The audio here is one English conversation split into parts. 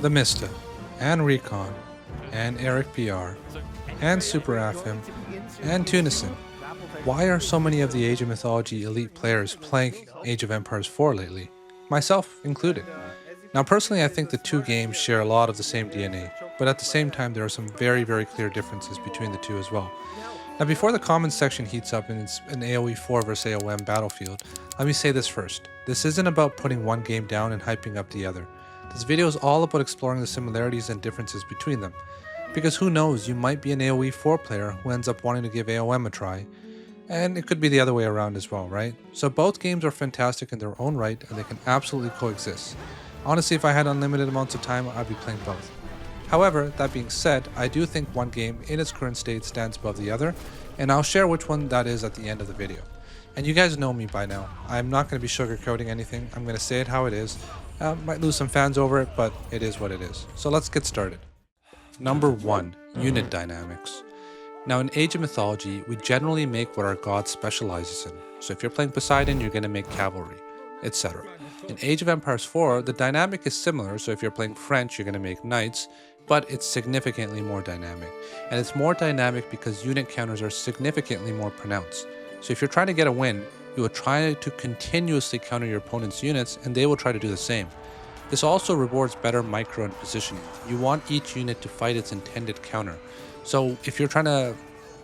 the Mista, and Recon, and Eric PR, and Super Afim, and Tunison. Why are so many of the Age of Mythology elite players playing Age of Empires 4 lately? Myself included. Now personally I think the two games share a lot of the same DNA, but at the same time there are some very clear differences between the two as well. Now before the comments section heats up and it's an AoE 4 vs AoM battlefield, let me say this first. This isn't about putting one game down and hyping up the other. This video is all about exploring the similarities and differences between them. Because who knows, you might be an AoE 4 player who ends up wanting to give AoM a try, and it could be the other way around as well, right? So both games are fantastic in their own right and they can absolutely coexist. Honestly, if I had unlimited amounts of time, I'd be playing both. However, that being said, I do think one game in its current state stands above the other, and I'll share which one that is at the end of the video. And you guys know me by now. I'm not going to be sugarcoating anything. I'm going to say it how it is. Might lose some fans over it, but it is what it is. So let's get started. Number 1. Unit Dynamics. Now in Age of Mythology, we generally make what our god specializes in. So if you're playing Poseidon, you're going to make cavalry, etc. In Age of Empires 4, the dynamic is similar, so if you're playing French, you're going to make knights, but it's significantly more dynamic. And it's more dynamic because unit counters are significantly more pronounced. So if you're trying to get a win, you will try to continuously counter your opponent's units, and they will try to do the same. This also rewards better micro and positioning. You want each unit to fight its intended counter. So if you're trying to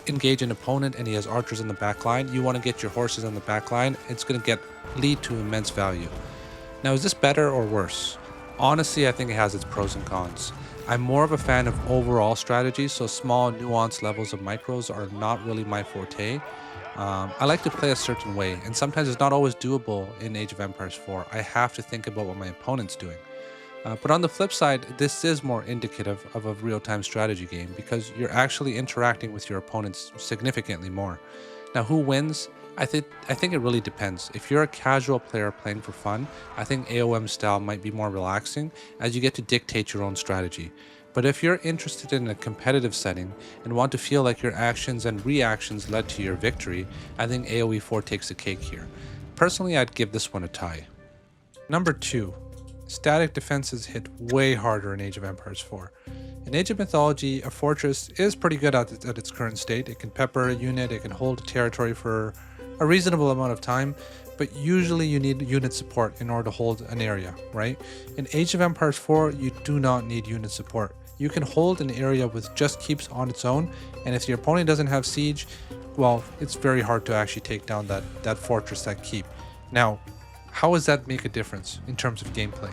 engage an opponent and he has archers in the back line, you want to get your horses on the back line. It's going to lead to immense value. Now, is this better or worse? Honestly, I think it has its pros and cons. I'm more of a fan of overall strategy, so small nuanced levels of micros are not really my forte. I like to play a certain way, and sometimes it's not always doable in Age of Empires 4. I have to think about what my opponent's doing. But on the flip side, this is more indicative of a real-time strategy game because you're actually interacting with your opponents significantly more. Now, who wins? I think it really depends. If you're a casual player playing for fun, I think AoM style might be more relaxing as you get to dictate your own strategy. But if you're interested in a competitive setting and want to feel like your actions and reactions led to your victory, I think AoE 4 takes the cake here. Personally, I'd give this one a tie. Number 2. Static defenses hit way harder in Age of Empires 4. In Age of Mythology, a fortress is pretty good at its current state. It can pepper a unit, it can hold a territory for a reasonable amount of time, but usually you need unit support in order to hold an area, right? In Age of Empires 4, you do not need unit support. You can hold an area with just keeps on its own, and if your opponent doesn't have siege, well, it's very hard to actually take down that fortress, that keep. Now, how does that make a difference in terms of gameplay?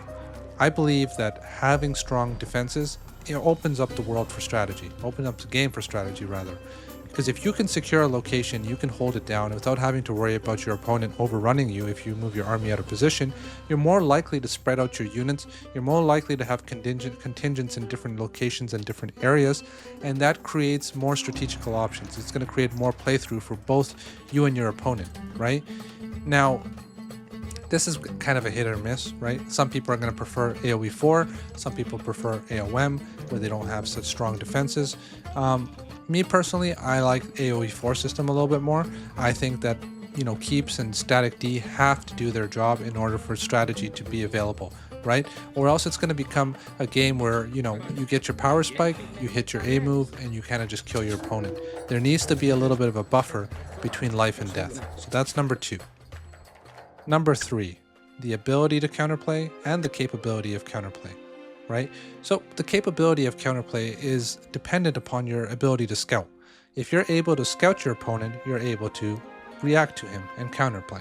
I believe that having strong defenses, it opens up the world for strategy, opens up the game for strategy rather. Because if you can secure a location, you can hold it down without having to worry about your opponent overrunning you if you move your army out of position. You're more likely to spread out your units, you're more likely to have contingents in different locations and different areas, and that creates more strategical options. It's going to create more playthrough for both you and your opponent, right? Now, this is kind of a hit or miss, right? Some people are going to prefer AoE 4, some people prefer AoM, where they don't have such strong defenses. Me personally, I like AoE 4 system a little bit more. I think that, keeps and static D have to do their job in order for strategy to be available, right? Or else it's going to become a game where, you get your power spike, you hit your A move, and you kind of just kill your opponent. There needs to be a little bit of a buffer between life and death. So that's number 2. Number 3, the ability to counterplay and the capability of counterplay, right? So the capability of counterplay is dependent upon your ability to scout. If you're able to scout your opponent, you're able to react to him and counterplay.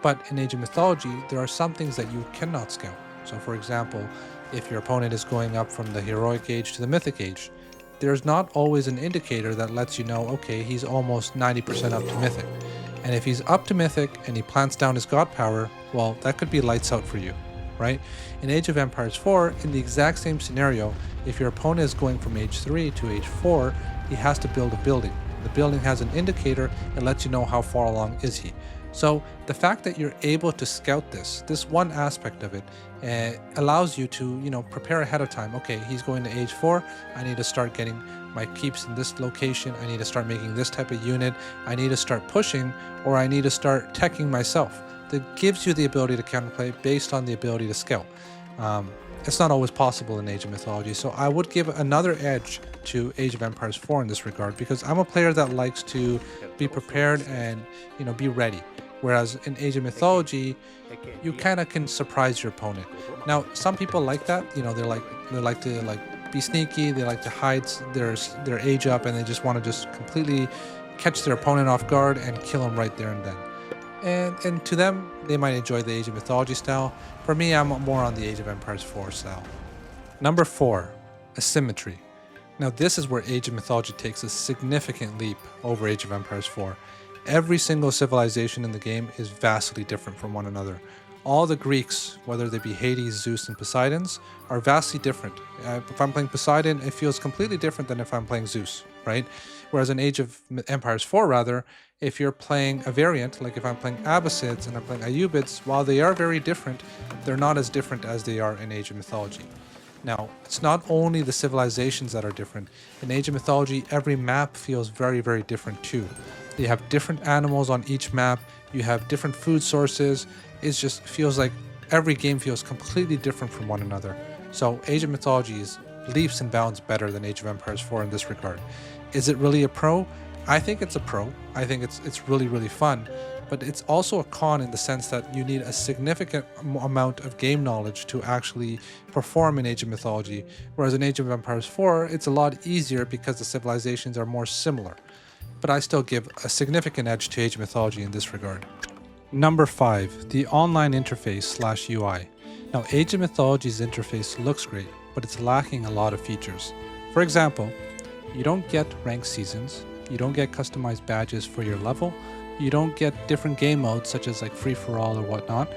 But in Age of Mythology, there are some things that you cannot scout. So for example, if your opponent is going up from the heroic age to the mythic age, there's not always an indicator that lets you know, okay, he's almost 90% up to mythic. And if he's up to mythic and he plants down his god power, well, that could be lights out for you, right? In Age of Empires 4, in the exact same scenario, if your opponent is going from age 3 to age 4, he has to build a building. The building has an indicator that lets you know how far along is he. So the fact that you're able to scout this one aspect of it allows you to, prepare ahead of time. Okay, he's going to age 4. I need to start getting my keeps in this location. I need to start making this type of unit. I need to start pushing, or I need to start teching myself. That gives you the ability to counterplay based on the ability to scout. it's not always possible in Age of Mythology. So I would give another edge to Age of Empires 4 in this regard, because I'm a player that likes to be prepared and, be ready. Whereas in Age of Mythology, you kind of can surprise your opponent. Now, some people like that. They like to be sneaky. They like to hide their age up, and they just want to just completely catch their opponent off guard and kill them right there and then. And to them, they might enjoy the Age of Mythology style. For me, I'm more on the Age of Empires 4 style. Number 4, asymmetry. Now this is where Age of Mythology takes a significant leap over Age of Empires 4. Every single civilization in the game is vastly different from one another. All the Greeks, whether they be Hades, Zeus, and Poseidons, are vastly different. If I'm playing Poseidon, it feels completely different than if I'm playing Zeus, right? Whereas in Age of Empires 4, rather, if you're playing a variant, like if I'm playing Abbasids and I'm playing Ayyubids, while they are very different, they're not as different as they are in Age of Mythology. Now, it's not only the civilizations that are different. In Age of Mythology, every map feels very, very different too. You have different animals on each map, you have different food sources. It just feels like every game feels completely different from one another. So Age of Mythology is leaps and bounds better than Age of Empires 4 in this regard. Is it really a pro? I think it's a pro. I think it's really, really fun. But it's also a con in the sense that you need a significant amount of game knowledge to actually perform in Age of Mythology. Whereas in Age of Empires 4, it's a lot easier because the civilizations are more similar. But I still give a significant edge to Age of Mythology in this regard. Number 5, the online interface/UI. Now, Age of Mythology's interface looks great, but it's lacking a lot of features. For example, you don't get ranked seasons, you don't get customized badges for your level, you don't get different game modes such as like free-for-all or whatnot.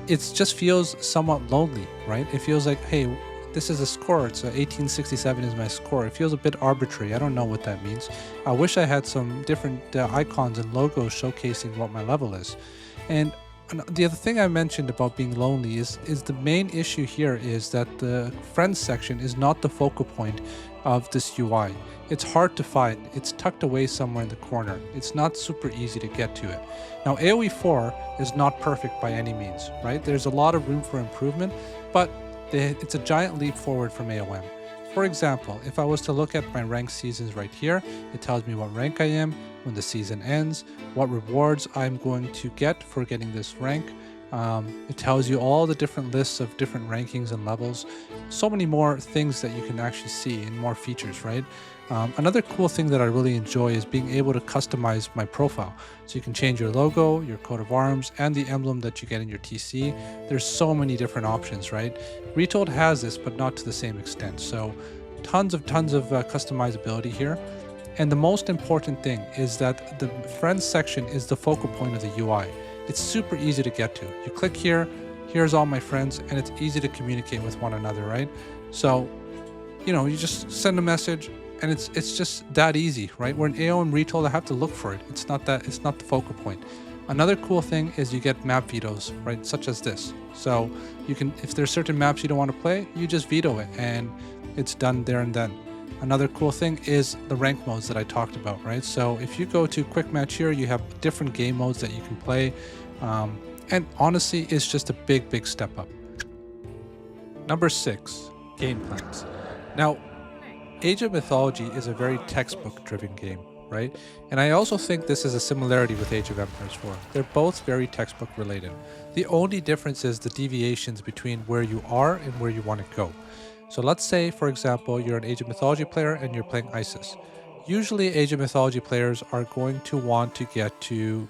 It just feels somewhat lonely, right? It feels like, hey, this is a score, it's 1867 is my score. It feels a bit arbitrary. I don't know what that means. I wish I had some different icons and logos showcasing what my level is. And the other thing I mentioned about being lonely is the main issue here is that the friends section is not the focal point of this UI. It's hard to find. It's tucked away somewhere in the corner. It's not super easy to get to it. Now, AoE 4 is not perfect by any means, right? There's a lot of room for improvement, but it's a giant leap forward from AOM. For example, if I was to look at my ranked seasons right here, it tells me what rank I am, when the season ends, what rewards I'm going to get for getting this rank. It tells you all the different lists of different rankings and levels. So many more things that you can actually see and more features, right? Another cool thing that I really enjoy is being able to customize my profile. So you can change your logo, your coat of arms, and the emblem that you get in your TC. There's so many different options, right? Retold has this, but not to the same extent. So tons of customizability here. And the most important thing is that the friends section is the focal point of the UI. It's super easy to get to. You click here, here's all my friends, and it's easy to communicate with one another, right? So, you just send a message, and it's just that easy, right? Where in AOM Retold, I have to look for it. It's not the focal point. Another cool thing is you get map vetoes, right? Such as this. So you can, if there's certain maps you don't want to play, you just veto it, and it's done there and then. Another cool thing is the rank modes that I talked about, right? So if you go to quick match here, you have different game modes that you can play. And honestly, it's just a big step up. Number 6, game plans. Now, Age of Mythology is a very textbook-driven game, right? And I also think this is a similarity with Age of Empires 4. They're both very textbook-related. The only difference is the deviations between where you are and where you want to go. So let's say, for example, you're an Age of Mythology player and you're playing Isis. Usually Age of Mythology players are going to want to get to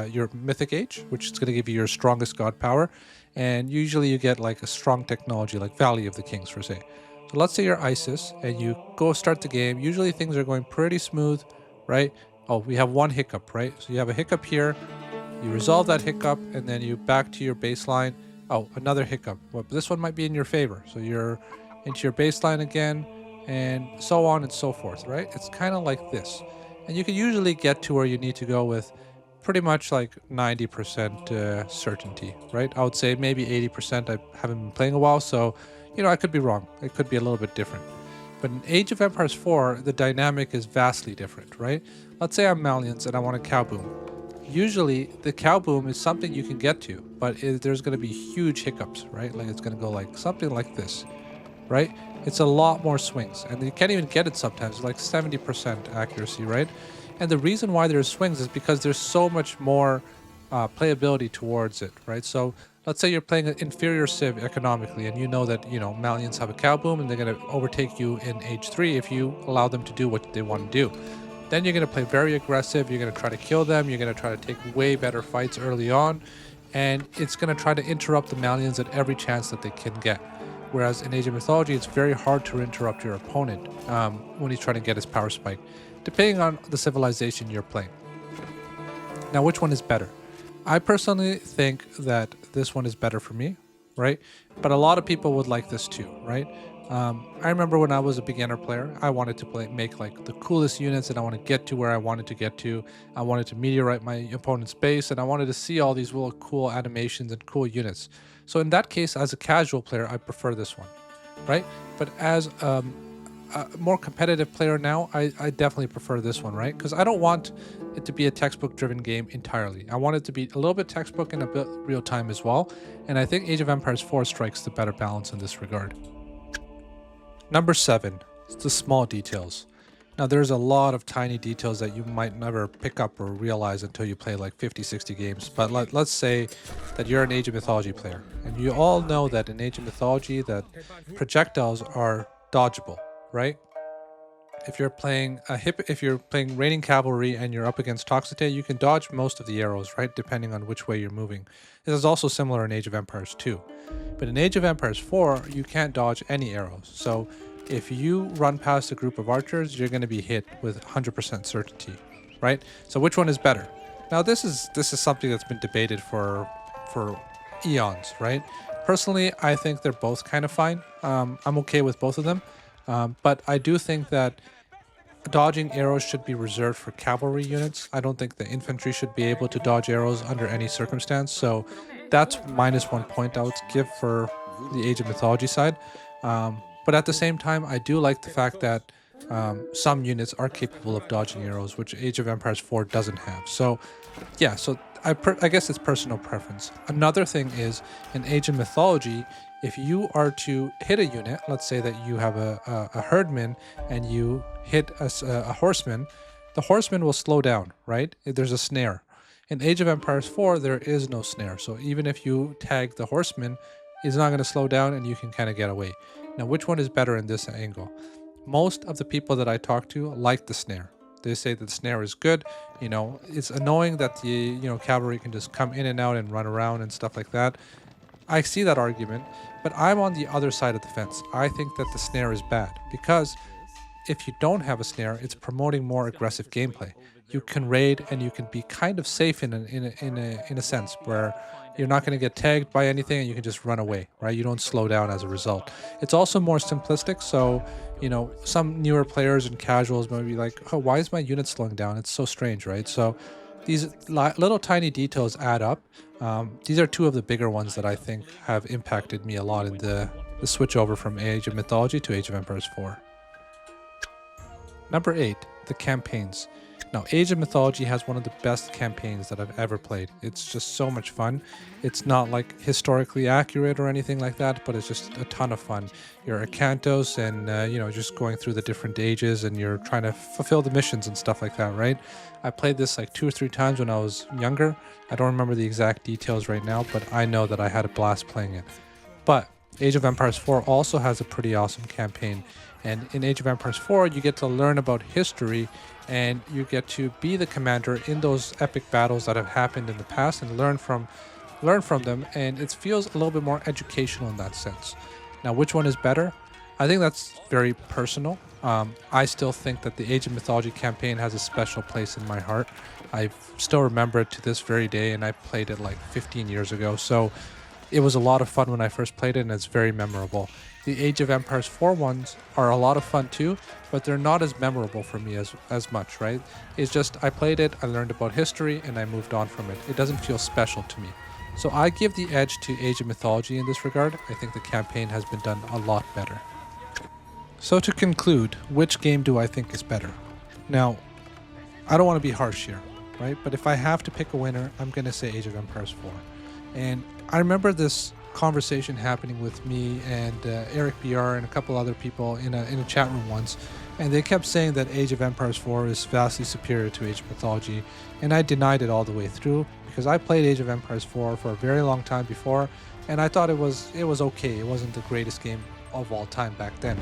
your Mythic Age, which is going to give you your strongest god power. And usually you get like a strong technology like Valley of the Kings, for say. So let's say you're Isis and you go start the game. Usually things are going pretty smooth, right? Oh, we have one hiccup, right? So you have a hiccup here. You resolve that hiccup and then you back to your baseline. Oh, another hiccup. Well, this one might be in your favor. So you're into your baseline again, and so on and so forth, right? It's kind of like this. And you can usually get to where you need to go with pretty much like 90% certainty, right? I would say maybe 80%. I haven't been playing a while, so, I could be wrong. It could be a little bit different. But in Age of Empires 4, the dynamic is vastly different, right? Let's say I'm Malians and I want a cow boom. Usually the cow boom is something you can get to, but there's going to be huge hiccups, right? Like it's going to go like something like this. right? It's a lot more swings, and you can't even get it sometimes, like 70% accuracy, right? And the reason why there's swings is because there's so much more playability towards it, right? So let's say you're playing an inferior civ economically, and you know that, you know, Malians have a cow boom and they're going to overtake you in age 3 if you allow them to do what they want to do. Then you're going to play very aggressive, you're going to try to kill them, you're going to try to take way better fights early on, and it's going to try to interrupt the Malians at every chance that they can get. Whereas in Age of Mythology, it's very hard to interrupt your opponent when he's trying to get his power spike, depending on the civilization you're playing. Now, which one is better? I personally think that this one is better for me, right? But a lot of people would like this too, right? I remember when I was a beginner player, I wanted to make like the coolest units, and I want to get to where I wanted to get to. I wanted to meteorite my opponent's base, and I wanted to see all these really cool animations and cool units. So in that case, as a casual player, I prefer this one, right? But as a more competitive player now, I definitely prefer this one, right? Because I don't want it to be a textbook-driven game entirely. I want it to be a little bit textbook and a bit real-time as well. And I think Age of Empires 4 strikes the better balance in this regard. Number 7, it's the small details. Now there's a lot of tiny details that you might never pick up or realize until you play like 50, 60 games. But let's say that you're an Age of Mythology player, and you all know that in Age of Mythology that projectiles are dodgeable, right? If you're playing Reigning Cavalry and you're up against Toxote, you can dodge most of the arrows, right? Depending on which way you're moving. This is also similar in Age of Empires 2. But in Age of Empires 4, you can't dodge any arrows. So if you run past a group of archers, you're going to be hit with 100% certainty, right? So which one is better? Now this is something that's been debated for eons, right? Personally, I think they're both kind of fine. I'm okay with both of them. But I do think that dodging arrows should be reserved for cavalry units. I don't think the infantry should be able to dodge arrows under any circumstance. So that's -1 point I would give for the Age of Mythology side. But at the same time, I do like the fact that some units are capable of dodging arrows, which Age of Empires 4 doesn't have. So yeah, so I guess it's personal preference. Another thing is, in Age of Mythology, if you are to hit a unit, let's say that you have a herdman and you hit a horseman, the horseman will slow down, right? There's a snare. In Age of Empires 4, there is no snare. So even if you tag the horseman, he's not going to slow down and you can kind of get away. Now, which one is better in this angle? Most of the people that I talk to like the snare. They say that the snare is good. You know, it's annoying that the cavalry can just come in and out and run around and stuff like that. I see that argument, but I'm on the other side of the fence. I think that the snare is bad because if you don't have a snare, it's promoting more aggressive gameplay. You can raid and you can be kind of safe in a sense where you're not going to get tagged by anything and you can just run away, right? You don't slow down as a result. It's also more simplistic, so some newer players and casuals might be like, oh, why is my unit slowing down? It's so strange, right? So these little tiny details add up. These are two of the bigger ones that I think have impacted me a lot in the switch over from Age of Mythology to Age of Empires 4. Number 8, the campaigns. Now, Age of Mythology has one of the best campaigns that I've ever played. It's just so much fun. It's not like historically accurate or anything like that, but it's just a ton of fun. You're Acanthos and, just going through the different ages and you're trying to fulfill the missions and stuff like that, right? I played this like 2 or 3 times when I was younger. I don't remember the exact details right now, but I know that I had a blast playing it. But Age of Empires 4 also has a pretty awesome campaign. And in Age of Empires 4, you get to learn about history and you get to be the commander in those epic battles that have happened in the past and learn from them. And it feels a little bit more educational in that sense. Now, which one is better? I think that's very personal. I still think that the Age of Mythology campaign has a special place in my heart. I still remember it to this very day, and I played it like 15 years ago. So it was a lot of fun when I first played it, and it's very memorable. The Age of Empires 4 ones are a lot of fun too, but they're not as memorable for me as much, right? It's just I played it, I learned about history, and I moved on from it. It doesn't feel special to me. So I give the edge to Age of Mythology in this regard. I think the campaign has been done a lot better. So to conclude, which game do I think is better? Now, I don't want to be harsh here, right? But if I have to pick a winner, I'm going to say Age of Empires 4. And I remember this conversation happening with me and Eric BR and a couple other people in a chat room once, and they kept saying that Age of Empires 4 is vastly superior to Age of Mythology, and I denied it all the way through because I played Age of Empires 4 for a very long time before, and I thought it was okay. It wasn't the greatest game of all time back then,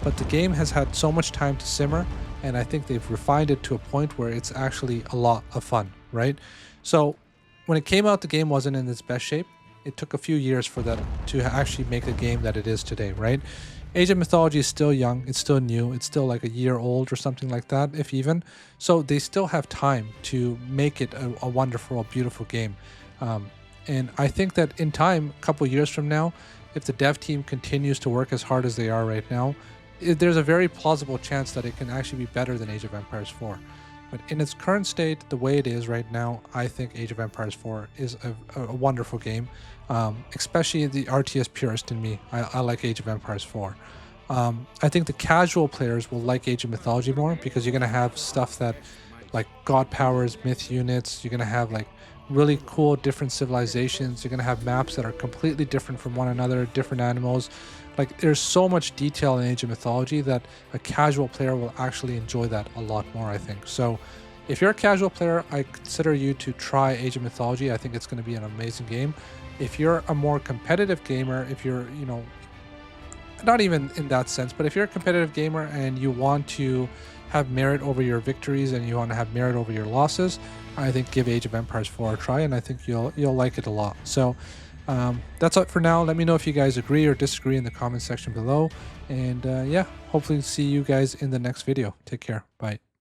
but the game has had so much time to simmer, and I think they've refined it to a point where it's actually a lot of fun, right? So when it came out, the game wasn't in its best shape. It took a few years for that to actually make the game that it is today, right? Age of Mythology is still young, it's still new, it's still like a year old or something like that, if even. So they still have time to make it a wonderful, beautiful game. And I think that in time, a couple years from now, if the dev team continues to work as hard as they are right now, there's a very plausible chance that it can actually be better than Age of Empires 4. But in its current state, the way it is right now, I think Age of Empires 4 is a wonderful game. Especially the RTS purist in me, I like Age of Empires 4. I think the casual players will like Age of Mythology more because you're going to have stuff that like god powers, myth units, you're going to have like really cool different civilizations, you're going to have maps that are completely different from one another, different animals. Like there's so much detail in Age of Mythology that a casual player will actually enjoy that a lot more, I think. So if you're a casual player, I consider you to try Age of Mythology. I think it's going to be an amazing game. If you're a more competitive gamer, if you're, you know, not even in that sense, but if you're a competitive gamer and you want to have merit over your victories and you want to have merit over your losses, I think give Age of Empires 4 a try, and I think you'll like it a lot. So that's it for now. Let me know if you guys agree or disagree in the comment section below, and yeah, hopefully see you guys in the next video. Take care. Bye.